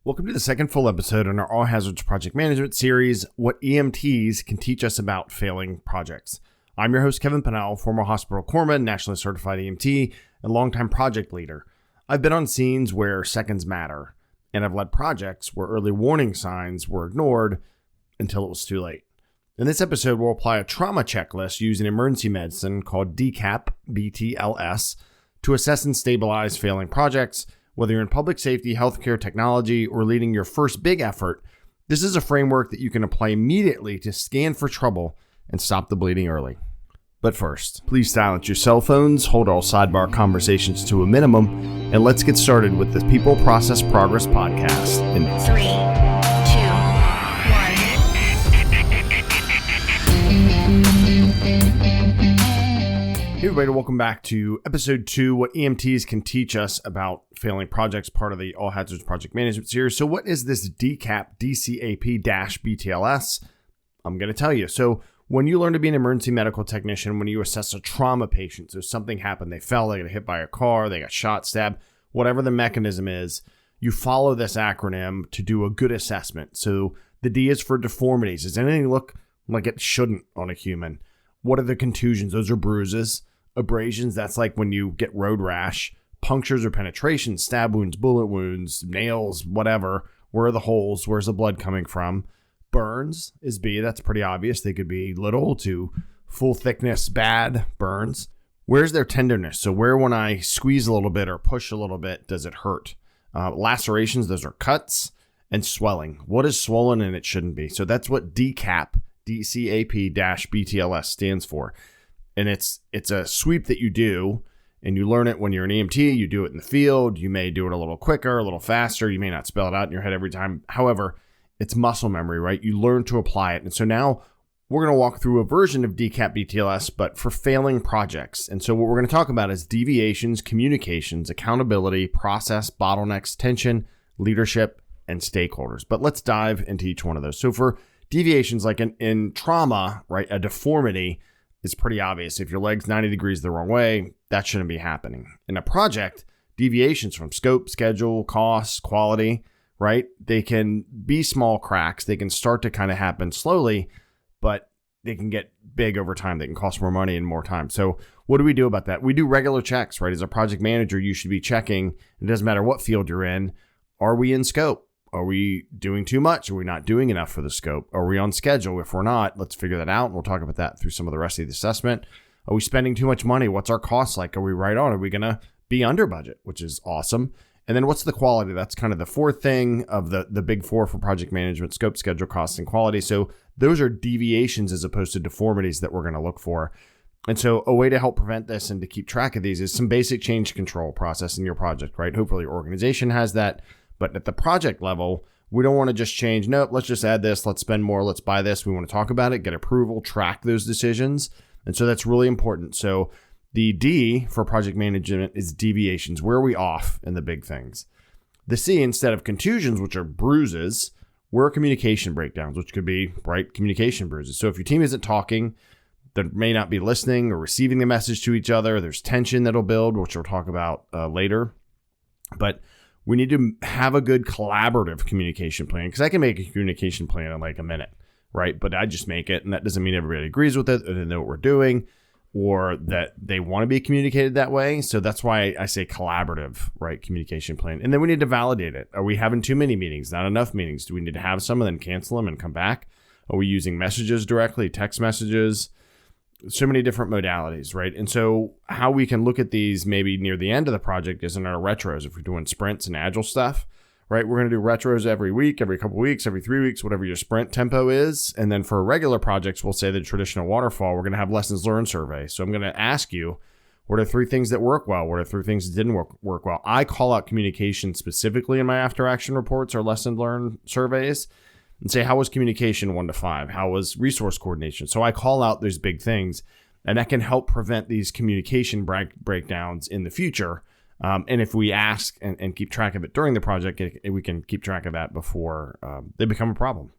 Welcome to the second full episode in our All Hazards Project Management series, What EMTs Can Teach Us About Failing Projects. I'm your host, Kevin Pannell, former hospital corpsman, nationally certified EMT, and longtime project leader. I've been on scenes where seconds matter, and I've led projects where early warning signs were ignored until it was too late. In this episode, we'll apply a trauma checklist using emergency medicine called DCAP-BTLS to assess and stabilize failing projects. Whether you're in public safety, healthcare, technology, or leading your first big effort, this is a framework that you can apply immediately to scan for trouble and stop the bleeding early. But first, please silence your cell phones, hold all sidebar conversations to a minimum, and let's get started with the People Process Progress podcast in 3, 2, 1. Hey everybody, welcome back to episode 2, What EMTs Can Teach Us About Failing Projects, part of the All Hazards Project Management series. So what is this DCAP-BTLS? I'm going to tell you. So when you learn to be an emergency medical technician, when you assess a trauma patient, so something happened, they fell, they got hit by a car, they got shot, stabbed, whatever the mechanism is, you follow this acronym to do a good assessment. So the D is for deformities. Does anything look like it shouldn't on a human? What are the contusions? Those are bruises. Abrasions, that's like when you get road rash. Punctures or penetrations, stab wounds, bullet wounds, nails, whatever. Where are the holes? Where's the blood coming from? Burns is B. That's pretty obvious. They could be little to full thickness, bad burns. Where's their tenderness? So where when I squeeze a little bit or push a little bit, does it hurt? Lacerations, those are cuts. And swelling. What is swollen and it shouldn't be? So that's what DCAP-BTLS stands for. And it's a sweep that you do, and you learn it when you're an EMT. You do it in the field. You may do it a little quicker, a little faster. You may not spell it out in your head every time. However, it's muscle memory, right? You learn to apply it. And so now we're going to walk through a version of DCAP-BTLS, but for failing projects. And so what we're going to talk about is deviations, communications, accountability, process, bottlenecks, tension, leadership, and stakeholders. But let's dive into each one of those. So for deviations, like in trauma, right, a deformity is pretty obvious. If your leg's 90 degrees the wrong way, that shouldn't be happening. In a project, deviations from scope, schedule, cost, quality, right? They can be small cracks. They can start to kind of happen slowly, but they can get big over time. They can cost more money and more time. So what do we do about that? We do regular checks, right? As a project manager, you should be checking. It doesn't matter what field you're in. Are we in scope? Are we doing too much? Are we not doing enough for the scope? Are we on schedule? If we're not, let's figure that out. And we'll talk about that through some of the rest of the assessment. Are we spending too much money? What's our cost like? Are we right on? Are we going to be under budget, which is awesome? And then what's the quality? That's kind of the fourth thing of the big four for project management: scope, schedule, cost, and quality. So those are deviations as opposed to deformities that we're going to look for. And so a way to help prevent this and to keep track of these is some basic change control process in your project, right? Hopefully your organization has that. But at the project level, we don't want to just change. Nope, let's just add this. Let's spend more. Let's buy this. We want to talk about it, get approval, track those decisions. And so that's really important. So the D for project management is deviations. Where are we off in the big things? The C, instead of contusions, which are bruises, where are communication breakdowns, which could be, right, communication bruises. So if your team isn't talking, they may not be listening or receiving the message to each other. There's tension that'll build, which we'll talk about later. But we need to have a good collaborative communication plan, because I can make a communication plan in like a minute, right? But I just make it, and that doesn't mean everybody agrees with it or they know what we're doing or that they want to be communicated that way. So that's why I say collaborative, right, communication plan. And then we need to validate it. Are we having too many meetings, not enough meetings? Do we need to have some and then cancel them and come back? Are we using messages directly, text messages? So many different modalities, right? And so how we can look at these maybe near the end of the project is in our retros. If we're doing sprints and agile stuff, right? We're going to do retros every week, every couple of weeks, every 3 weeks, whatever your sprint tempo is. And then for regular projects, we'll say the traditional waterfall, we're going to have lessons learned survey. So I'm going to ask you, what are 3 things that work well? What are 3 things that didn't work well? I call out communication specifically in my after action reports or lesson learned surveys, and say, how was communication 1 to 5? How was resource coordination? So I call out those big things, and that can help prevent these communication breakdowns in the future. And if we ask and keep track of it during the project, we can keep track of that before they become a problem.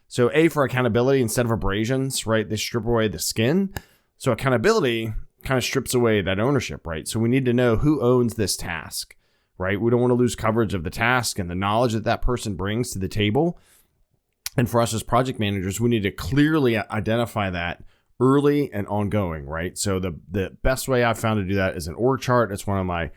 So A for accountability, instead of abrasions, right? They strip away the skin. So accountability kind of strips away that ownership, right? So we need to know who owns this task, right? We don't want to lose coverage of the task and the knowledge that that person brings to the table. And for us as project managers, we need to clearly identify that early and ongoing, right? So the best way I've found to do that is an org chart. It's one of my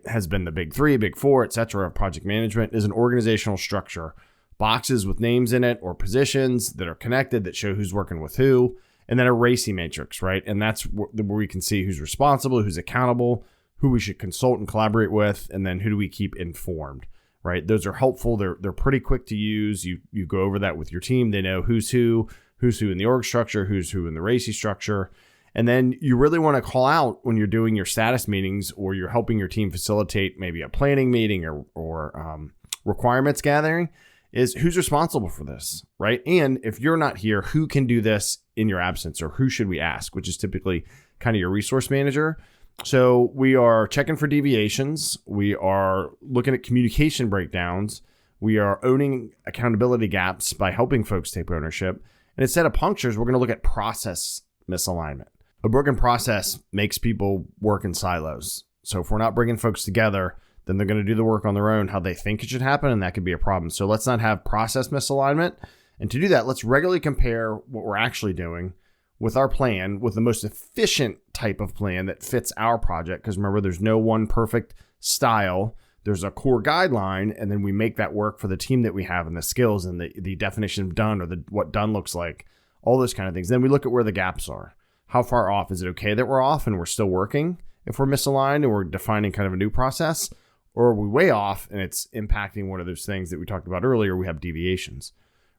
has been the big 3, big 4, et cetera, of project management, is an organizational structure. Boxes with names in it or positions that are connected that show who's working with who, and then a RACI matrix, right? And that's where we can see who's responsible, who's accountable, who we should consult and collaborate with, and then who do we keep informed, right? Those are helpful. They're pretty quick to use. You go over that with your team. They know who's who in the org structure, who's who in the RACI structure. And then you really want to call out when you're doing your status meetings or you're helping your team facilitate maybe a planning meeting or requirements gathering, is who's responsible for this, right? And if you're not here, who can do this in your absence, or who should we ask, which is typically kind of your resource manager. So we are checking for deviations. We are looking at communication breakdowns. We are owning accountability gaps by helping folks take ownership. And instead of punctures, we're going to look at process misalignment. A broken process makes people work in silos. So if we're not bringing folks together, then they're going to do the work on their own, how they think it should happen, and that could be a problem. So let's not have process misalignment. And to do that, let's regularly compare what we're actually doing with our plan, with the most efficient type of plan that fits our project. Because remember, there's no one perfect style. There's a core guideline, and then we make that work for the team that we have and the skills and the definition of done, or what done looks like, all those kind of things. Then we look at where the gaps are. How far off? Is it okay that we're off and we're still working if we're misaligned and we're defining kind of a new process? Or are we way off and it's impacting one of those things that we talked about earlier? We have deviations,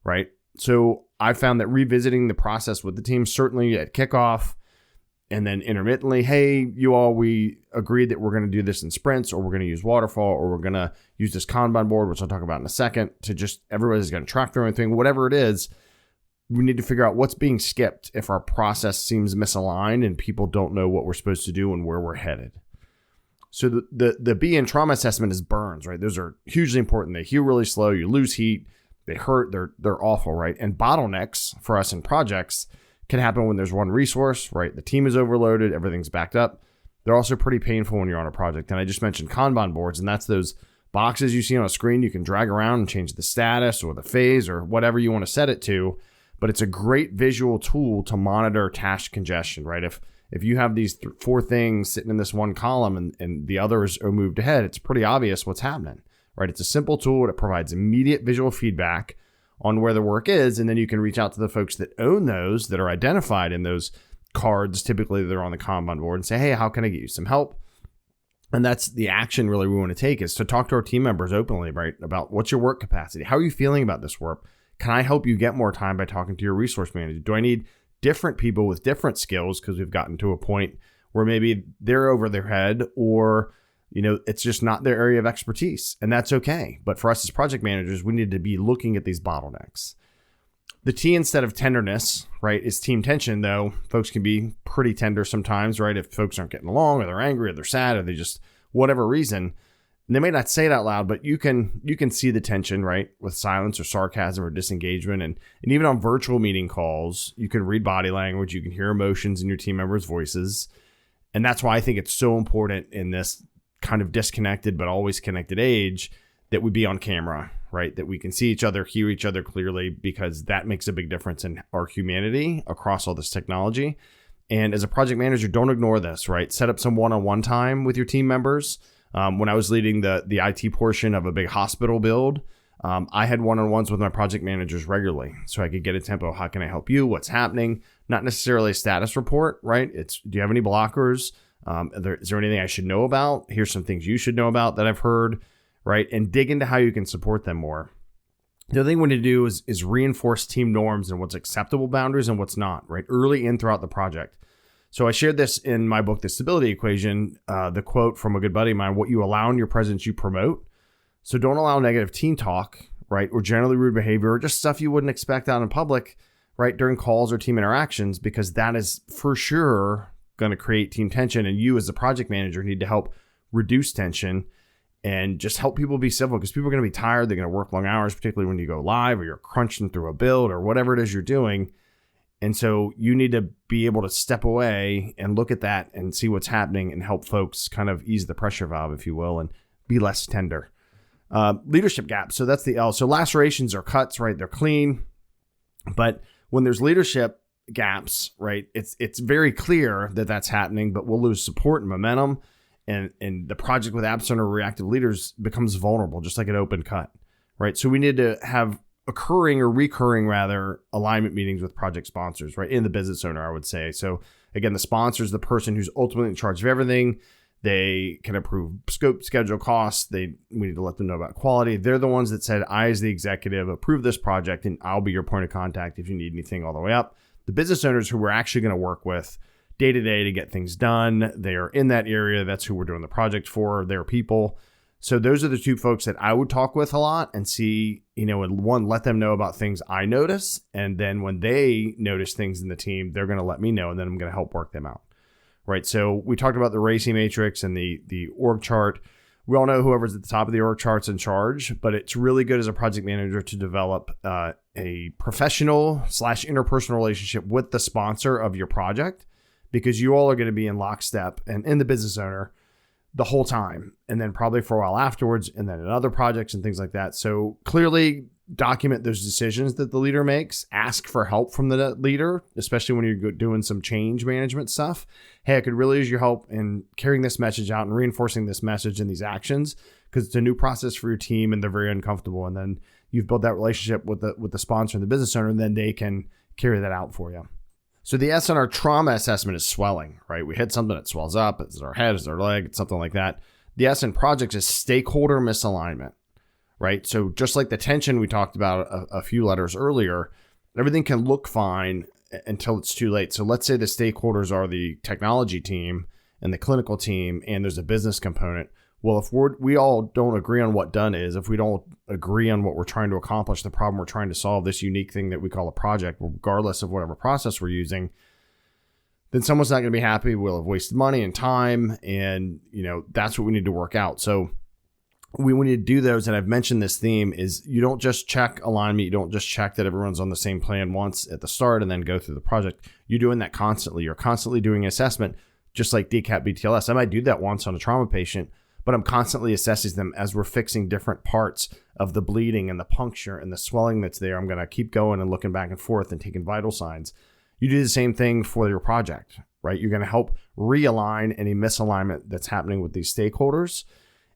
right? So I found that revisiting the process with the team, certainly at kickoff and then intermittently, hey, you all, we agreed that we're going to do this in sprints, or we're going to use waterfall, or we're going to use this Kanban board, which I'll talk about in a second, to just everybody's going to track their own thing, whatever it is. We need to figure out what's being skipped if our process seems misaligned and people don't know what we're supposed to do and where we're headed. So the B in trauma assessment is burns, right? Those are hugely important. They heal really slow. You lose heat. They hurt. They're awful, right? And bottlenecks for us in projects can happen when there's one resource, right? The team is overloaded. Everything's backed up. They're also pretty painful when you're on a project. And I just mentioned Kanban boards, and that's those boxes you see on a screen. You can drag around and change the status or the phase or whatever you want to set it to. But it's a great visual tool to monitor task congestion, right? If you have these 4 things sitting in this one column and the others are moved ahead, it's pretty obvious what's happening, right? It's a simple tool. It provides immediate visual feedback on where the work is. And then you can reach out to the folks that own those, that are identified in those cards. Typically, they're on the Kanban board, and say, hey, how can I get you some help? And that's the action really we want to take, is to talk to our team members openly, right? About what's your work capacity? How are you feeling about this work? Can I help you get more time by talking to your resource manager? Do I need different people with different skills because we've gotten to a point where maybe they're over their head, or, it's just not their area of expertise, and that's okay. But for us as project managers, we need to be looking at these bottlenecks. The T instead of tenderness, right, is team tension, though. Folks can be pretty tender sometimes, right? If folks aren't getting along, or they're angry, or they're sad, or they just, whatever reason. And they may not say it out loud, but you can see the tension, right, with silence or sarcasm or disengagement. And even on virtual meeting calls, you can read body language. You can hear emotions in your team members' voices. And that's why I think it's so important in this kind of disconnected but always connected age that we be on camera, right, that we can see each other, hear each other clearly, because that makes a big difference in our humanity across all this technology. And as a project manager, don't ignore this, right? Set up some one-on-one time with your team members. When I was leading the IT portion of a big hospital build, I had one-on-ones with my project managers regularly, so I could get a tempo. How can I help you? What's happening? Not necessarily a status report, right? It's, do you have any blockers? Is there anything I should know about? Here's some things you should know about that I've heard, right? And dig into how you can support them more. The other thing we need to do is reinforce team norms and what's acceptable boundaries and what's not, right? Early in throughout the project. So I shared this in my book, The Stability Equation, the quote from a good buddy of mine: what you allow in your presence, you promote. So don't allow negative team talk, right? Or generally rude behavior, or just stuff you wouldn't expect out in public, right? During calls or team interactions, because that is for sure going to create team tension. And you as the project manager need to help reduce tension and just help people be civil, because people are going to be tired. They're going to work long hours, particularly when you go live or you're crunching through a build or whatever it is you're doing. And so you need to be able to step away and look at that and see what's happening and help folks kind of ease the pressure valve, if you will, and be less tender. Leadership gaps. So that's the L. So lacerations are cuts, right? They're clean. But when there's leadership gaps, right, it's very clear that that's happening, but we'll lose support and momentum. And the project with absent or reactive leaders becomes vulnerable, just like an open cut, right? So we need to have recurring alignment meetings with project sponsors, right? In the business owner, I would say. So again, the sponsor is the person who's ultimately in charge of everything. They can approve scope, schedule, costs. We need to let them know about quality. They're the ones that said, I, as the executive, approve this project, and I'll be your point of contact if you need anything all the way up. The business owners who we're actually going to work with day to day to get things done. They are in that area. That's who we're doing the project for. They're people. So those are the two folks that I would talk with a lot and see, and one, let them know about things I notice. And then when they notice things in the team, they're going to let me know, and then I'm going to help work them out. Right. So we talked about the RACI matrix and the org chart. We all know whoever's at the top of the org chart's in charge, but it's really good as a project manager to develop a professional / interpersonal relationship with the sponsor of your project, because you all are going to be in lockstep and in the business owner the whole time, and then probably for a while afterwards, and then in other projects and things like that. So clearly document those decisions that the leader makes. Ask for help from the leader, especially when you're doing some change management stuff. Hey, I could really use your help in carrying this message out and reinforcing this message and these actions, because it's a new process for your team and they're very uncomfortable. And then you've built that relationship with the sponsor and the business owner, and then they can carry that out for you. So the S on our trauma assessment is swelling, right? We hit something that swells up. It's our head, it's our leg, it's something like that. The S in projects is stakeholder misalignment, right? So just like the tension we talked about a few letters earlier, everything can look fine until it's too late. So let's say the stakeholders are the technology team and the clinical team, and there's a business component. Well, if we all don't agree on what done is, if we don't agree on what we're trying to accomplish, the problem we're trying to solve, this unique thing that we call a project, regardless of whatever process we're using, then someone's not going to be happy. We'll have wasted money and time. And, that's what we need to work out. So we need to do those. And I've mentioned this theme is you don't just check alignment. You don't just check that everyone's on the same plan once at the start and then go through the project. You're doing that constantly. You're constantly doing assessment, just like DCAP-BTLS. I might do that once on a trauma patient, but I'm constantly assessing them as we're fixing different parts of the bleeding and the puncture and the swelling that's there. I'm going to keep going and looking back and forth and taking vital signs. You do the same thing for your project, right? You're going to help realign any misalignment that's happening with these stakeholders.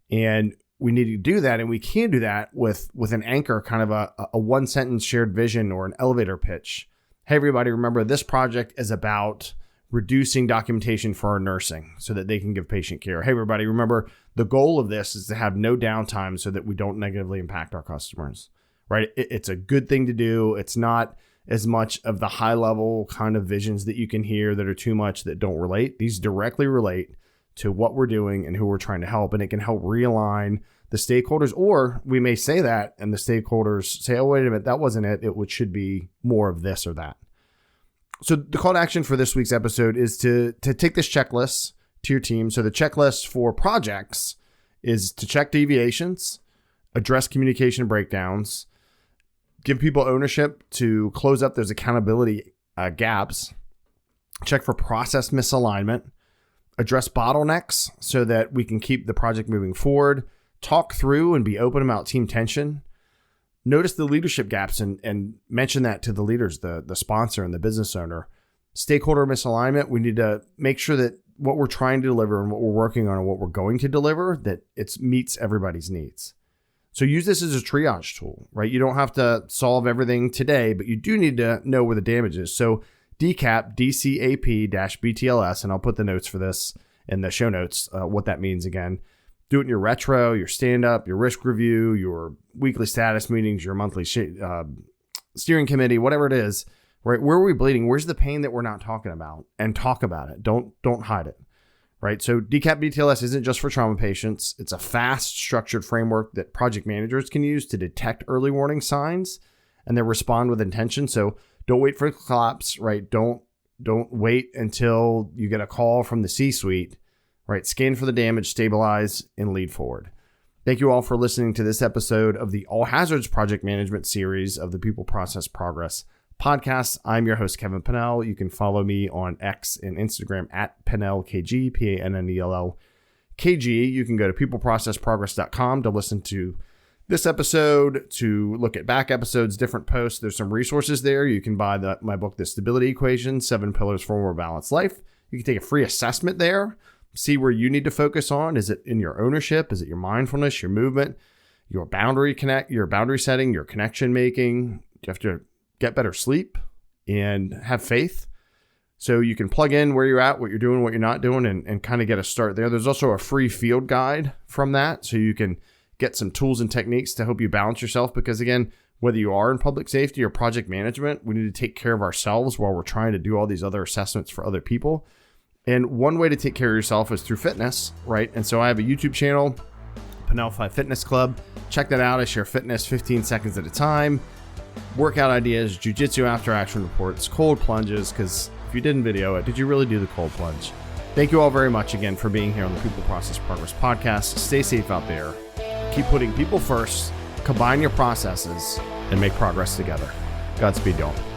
And we need to do that. And we can do that with an anchor, kind of a one sentence shared vision or an elevator pitch. Hey, everybody, remember this project is about reducing documentation for our nursing so that they can give patient care. Hey, everybody, remember the goal of this is to have no downtime so that we don't negatively impact our customers, right? It's a good thing to do. It's not as much of the high level kind of visions that you can hear that are too much that don't relate. These directly relate to what we're doing and who we're trying to help. And it can help realign the stakeholders, or we may say that and the stakeholders say, oh, wait a minute, that wasn't it. It should be more of this or that. So the call to action for this week's episode is to take this checklist to your team. So the checklist for projects is to check deviations, address communication breakdowns, give people ownership to close up those accountability gaps, check for process misalignment, address bottlenecks so that we can keep the project moving forward, talk through and be open about team tension, notice the leadership gaps and mention that to the leaders, the sponsor and the business owner. Stakeholder misalignment, we need to make sure that what we're trying to deliver and what we're working on and what we're going to deliver, that it meets everybody's needs. So use this as a triage tool, right? You don't have to solve everything today, but you do need to know where the damage is. So DCAP-BTLS, and I'll put the notes for this in the show notes, what that means again. Do it in your retro, your stand-up, your risk review, your weekly status meetings, your monthly steering committee, whatever it is, right? Where are we bleeding? Where's the pain that we're not talking about? And talk about it. Don't hide it, right? So DCAP-BTLS isn't just for trauma patients. It's a fast, structured framework that project managers can use to detect early warning signs and then respond with intention. So don't wait for a collapse, right? Don't wait until you get a call from the C-suite. Right, scan for the damage, stabilize, and lead forward. Thank you all for listening to this episode of the All Hazards Project Management series of the People Process Progress podcast. I'm your host, Kevin Pannell. You can follow me on X and Instagram at PannellKG, PannellKG. KG. You can go to peopleprocessprogress.com to listen to this episode, to look at back episodes, different posts. There's some resources there. You can buy my book, The Stability Equation, 7 Pillars for a More Balanced Life. You can take a free assessment there, see where you need to focus on. Is it in your ownership? Is it your mindfulness, your movement, your boundary setting, your connection making? You have to get better sleep and have faith. So you can plug in where you're at, what you're doing, what you're not doing, and kind of get a start there. There's also a free field guide from that, so you can get some tools and techniques to help you balance yourself. Because again, whether you are in public safety or project management, we need to take care of ourselves while we're trying to do all these other assessments for other people. And one way to take care of yourself is through fitness, right? And so I have a YouTube channel, Pannell 5 Fitness Club. Check that out. I share fitness 15 seconds at a time, workout ideas, jiu-jitsu after action reports, cold plunges, because if you didn't video it, did you really do the cold plunge? Thank you all very much again for being here on the People Process Progress podcast. Stay safe out there. Keep putting people first, combine your processes, and make progress together. Godspeed, y'all.